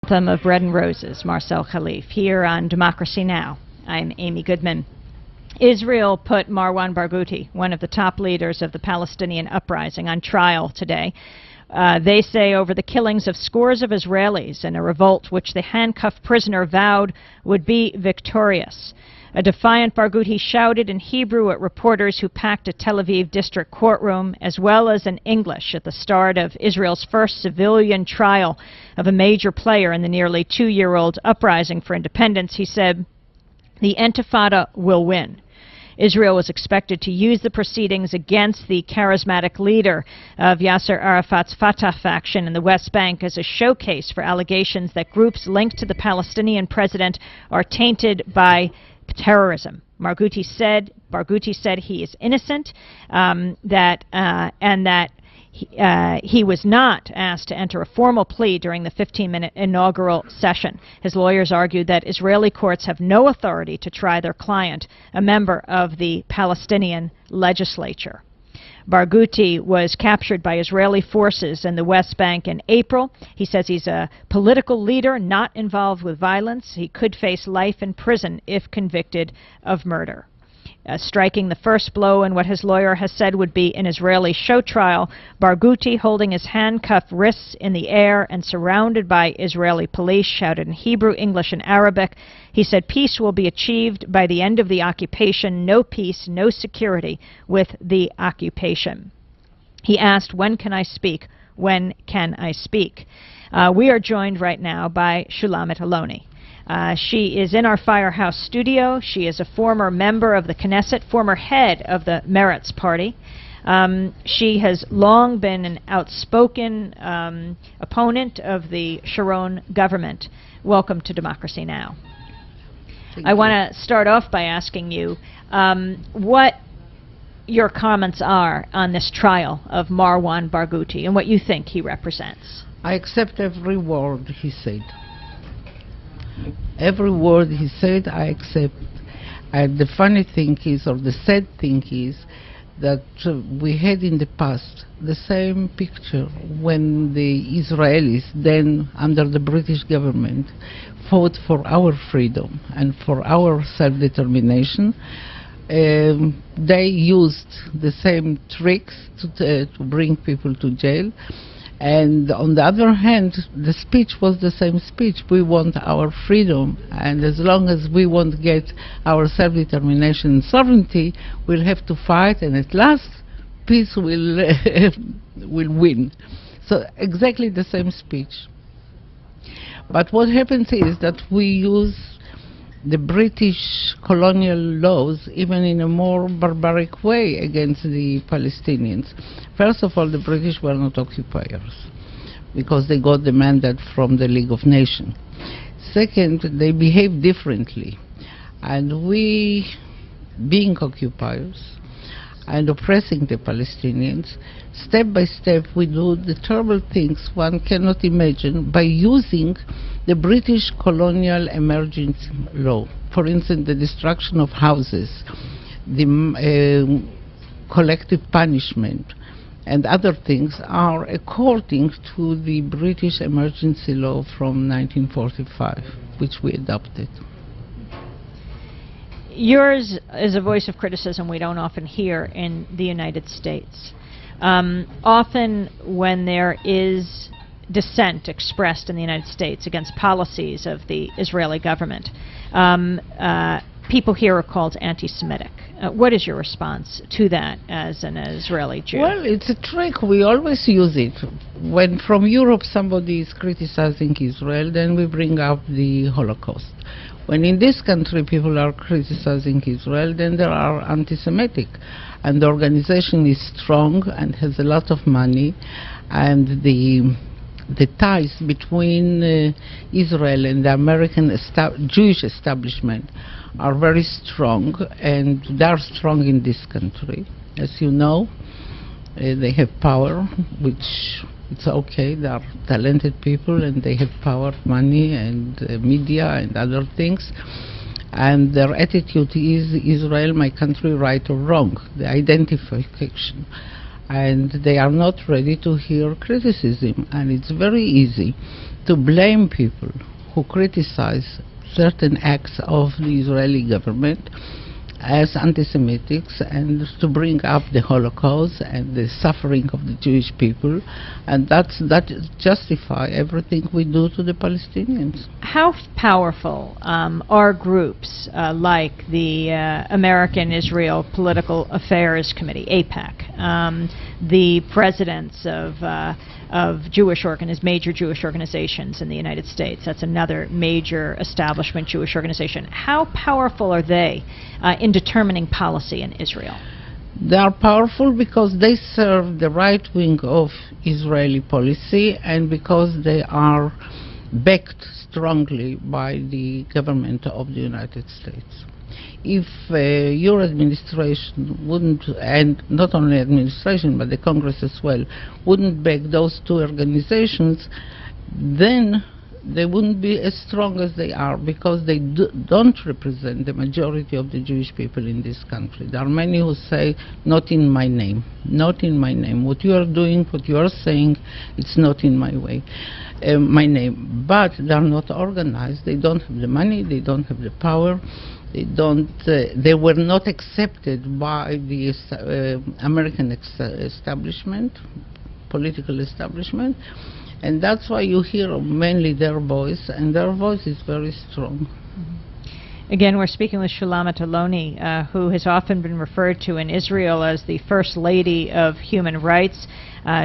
Anthem of Bread and Roses, Marcel Khalif, here on Democracy Now! I'm Amy Goodman. Israel put Marwan Barghouti, one of the top leaders of the Palestinian uprising, on trial today. They say over the killings of scores of Israelis in a revolt which the handcuffed prisoner vowed would be victorious. A defiant Barghouti shouted in Hebrew at reporters who packed a Tel Aviv district courtroom, as well as in English at the start of Israel's first civilian trial of a major player in the nearly 2-year-old uprising for independence. He said, "The Intifada will win." Israel was expected to use the proceedings against the charismatic leader of Yasser Arafat's Fatah faction in the West Bank as a showcase for allegations that groups linked to the Palestinian president are tainted by terrorism. Barghouti said he is innocent, and that he was not asked to enter a formal plea during the 15-minute inaugural session. His lawyers argued that Israeli courts have no authority to try their client, a member of the Palestinian legislature. Barghouti was captured by Israeli forces in the West Bank in April. He says he's a political leader not involved with violence. He could face life in prison if convicted of murder. Striking the first blow in what his lawyer has said would be an Israeli show trial, Barghouti, holding his handcuffed wrists in the air and surrounded by Israeli police, shouted in Hebrew, English, and Arabic. He said peace will be achieved by the end of the occupation. No peace, no security with the occupation. He asked, "When can I speak? When can I speak?" We are joined right now by Shulamit Aloni. She is in our Firehouse studio. She is a former member of the Knesset, former head of the Meretz party. She has long been an outspoken opponent of the Sharon government. Welcome to Democracy Now! I want to start off by asking you what your comments are on this trial of Marwan Barghouti and what you think he represents. I accept every word he said. Every word he said, I accept. And the funny thing is, or the sad thing is, that we had in the past the same picture when the Israelis, then under the British government, fought for our freedom and for our self-determination. They used the same tricks to bring people to jail. And on the other hand, the speech was the same speech. We want our freedom, and as long as we won't get our self-determination and sovereignty, we'll have to fight, and at last, peace will win. So exactly the same speech. But what happens is that we use the British colonial laws even in a more barbaric way against the Palestinians. First of all, the British were not occupiers because they got the mandate from the League of Nations. Second, they behaved differently. And we, being occupiers and oppressing the Palestinians, step by step we do the terrible things one cannot imagine by using the British colonial emergency law. For instance, the destruction of houses, the collective punishment, and other things are according to the British emergency law from 1945, which we adopted. Yours is a voice of criticism we don't often hear in the United States. Often when there is dissent expressed in the United States against policies of the Israeli government, people here are called anti-Semitic. What is your response to that as an Israeli Jew? Well, it's a trick. We always use it. When from Europe somebody is criticizing Israel, then we bring up the Holocaust. When in this country people are criticizing Israel, then they are anti-Semitic. And the organization is strong and has a lot of money, and the ties between Israel and the American Jewish establishment are very strong, and they are strong in this country. As you know, they have power, which it's okay. They are talented people, and they have power, money, and media, and other things. And their attitude is Israel, my country, right or wrong, the identification. And they are not ready to hear criticism. And it's very easy to blame people who criticize certain acts of the Israeli government as anti-Semitic, and to bring up the Holocaust and the suffering of the Jewish people, and that justify everything we do to the Palestinians. How powerful are groups like the American Israel Political Affairs Committee, AIPAC, the presidents of major Jewish organizations in the United States? That's another major establishment Jewish organization. How powerful are they in determining policy in Israel? They are powerful because they serve the right wing of Israeli policy, and because they are backed strongly by the government of the United States. If your administration wouldn't, and not only administration but the Congress as well, wouldn't back those two organizations, then they wouldn't be as strong as they are, because they don't represent the majority of the Jewish people in this country. There are many who say, not in my name, not in my name. What you are doing, what you are saying, it's not in my way, my name. But they are not organized. They don't have the money, they don't have the power. They were not accepted by the American establishment, political establishment, and that's why you hear mainly their voice, and their voice is very strong. Again, we're speaking with Shulamit Aloni, who has often been referred to in Israel as the First Lady of Human Rights.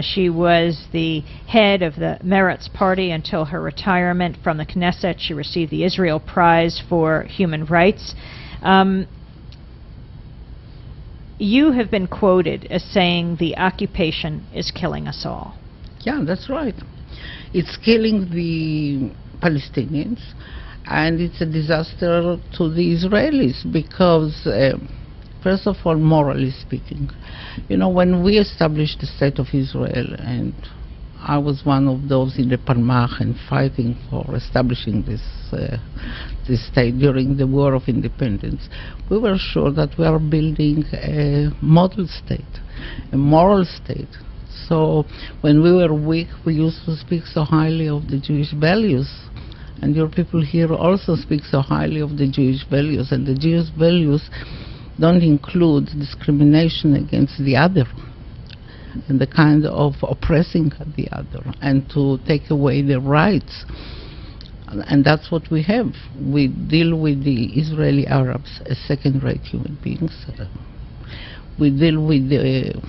She was the head of the Meretz Party until her retirement from the Knesset. She received the Israel Prize for Human Rights. You have been quoted as saying the occupation is killing us all. Yeah, that's right. It's killing the Palestinians, and it's a disaster to the Israelis because, first of all, morally speaking, you know, when we established the State of Israel, and I was one of those in the Palmach and fighting for establishing this state during the War of Independence, we were sure that we are building a model state, a moral state. So when we were weak, we used to speak so highly of the Jewish values. And your people here also speak so highly of the Jewish values. And the Jewish values don't include discrimination against the other, and the kind of oppressing the other, and to take away their rights. And that's what we have. We deal with the Israeli Arabs as second-rate human beings. We deal with the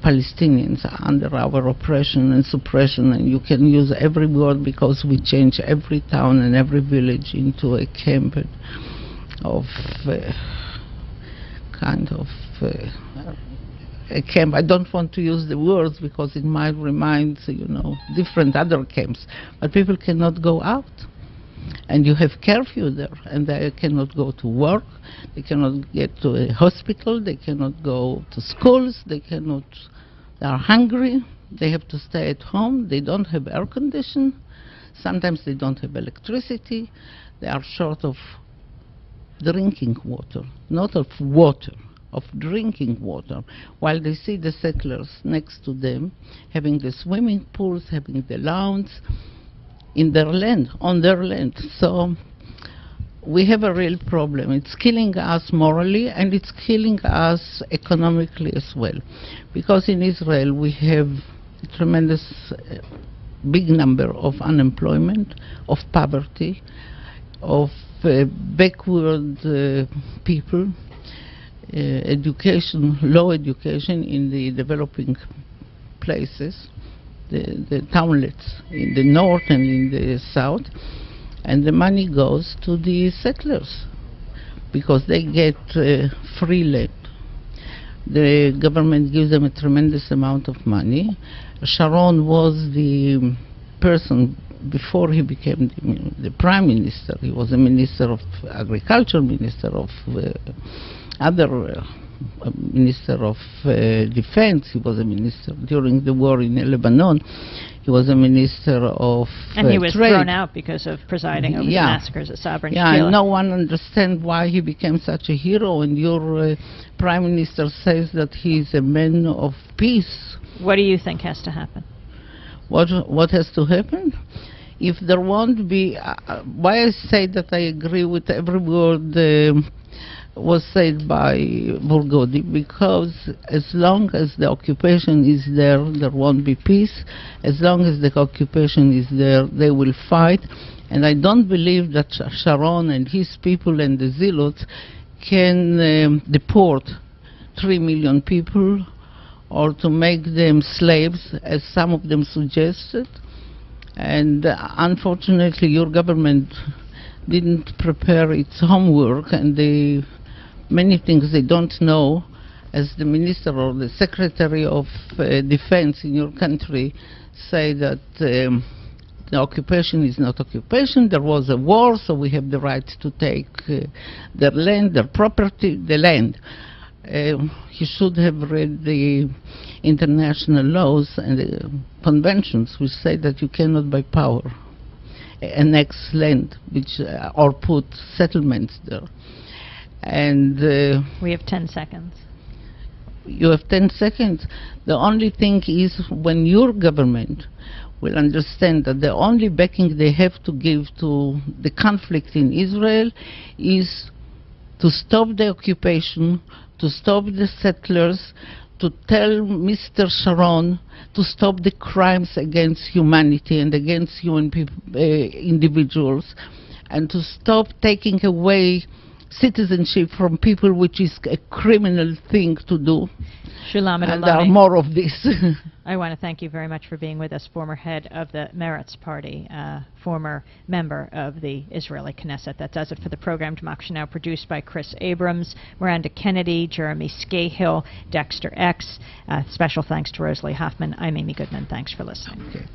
Palestinians under our oppression and suppression, and you can use every word, because we change every town and every village into a camp of a camp. I don't want to use the words because it might remind, you know, different other camps, but people cannot go out. And you have curfew there, and they cannot go to work, they cannot get to a hospital, they cannot go to schools, they are hungry, they have to stay at home, they don't have air conditioning, sometimes they don't have electricity, they are short of drinking water, not of water, of drinking water, while they see the settlers next to them having the swimming pools, having the lawns, in their land, on their land. So we have a real problem. It's killing us morally, and it's killing us economically as well. Because in Israel we have a tremendous big number of unemployment, of poverty, of backward people, education, low education in the developing places, the townlets in the north and in the south, and the money goes to the settlers because they get free land. The government gives them a tremendous amount of money. Sharon was the person, before he became the prime minister, he was a minister of agriculture, minister of Minister of Defense. He was a minister during the war in Lebanon. He was a minister of And he was trade. thrown out because of presiding over the massacres at Sabra and Yeah, Kila. and no one understands why he became such a hero, and your prime minister says that he is a man of peace. What do you think has to happen? What has to happen? If there won't be, why I say that I agree with every word was said by Burgodi, because as long as the occupation is there, there won't be peace. As long as the occupation is there, they will fight. And I don't believe that Sharon and his people and the zealots can deport 3 million people or to make them slaves, as some of them suggested. And unfortunately, your government didn't prepare its homework, and many things they don't know. As the minister or the secretary of defense in your country say that the occupation is not occupation. There was a war, so we have the right to take their land, their property, the land. He should have read the international laws and the conventions which say that you cannot by power annex land or put settlements there. And we have 10 seconds. You have 10 seconds. The only thing is, when your government will understand that the only backing they have to give to the conflict in Israel is to stop the occupation, to stop the settlers, to tell Mr. Sharon to stop the crimes against humanity and against human individuals, and to stop taking away citizenship from people, which is a criminal thing to do. Shulamit Aloni. And there are more of this. I want to thank you very much for being with us, former head of the Meretz Party, former member of the Israeli Knesset. That does it for the program Democracy Now!, produced by Chris Abrams, Miranda Kennedy, Jeremy Scahill, Dexter X. Special thanks to Rosalie Hoffman. I'm Amy Goodman. Thanks for listening. Okay.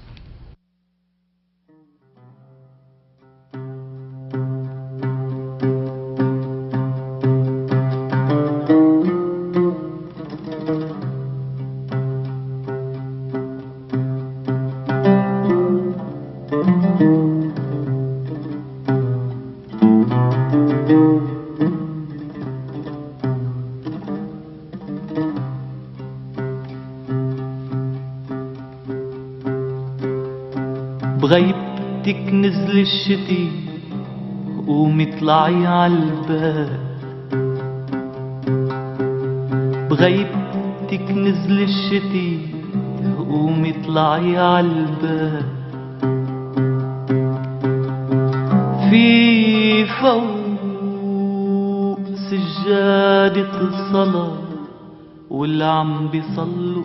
بغيبتك نزل الشتي قومي اطلعي عالباب بغيبتك نزل الشتي قومي اطلعي عالباب في فوق سجادة الصلاة واللي عم بيصلوا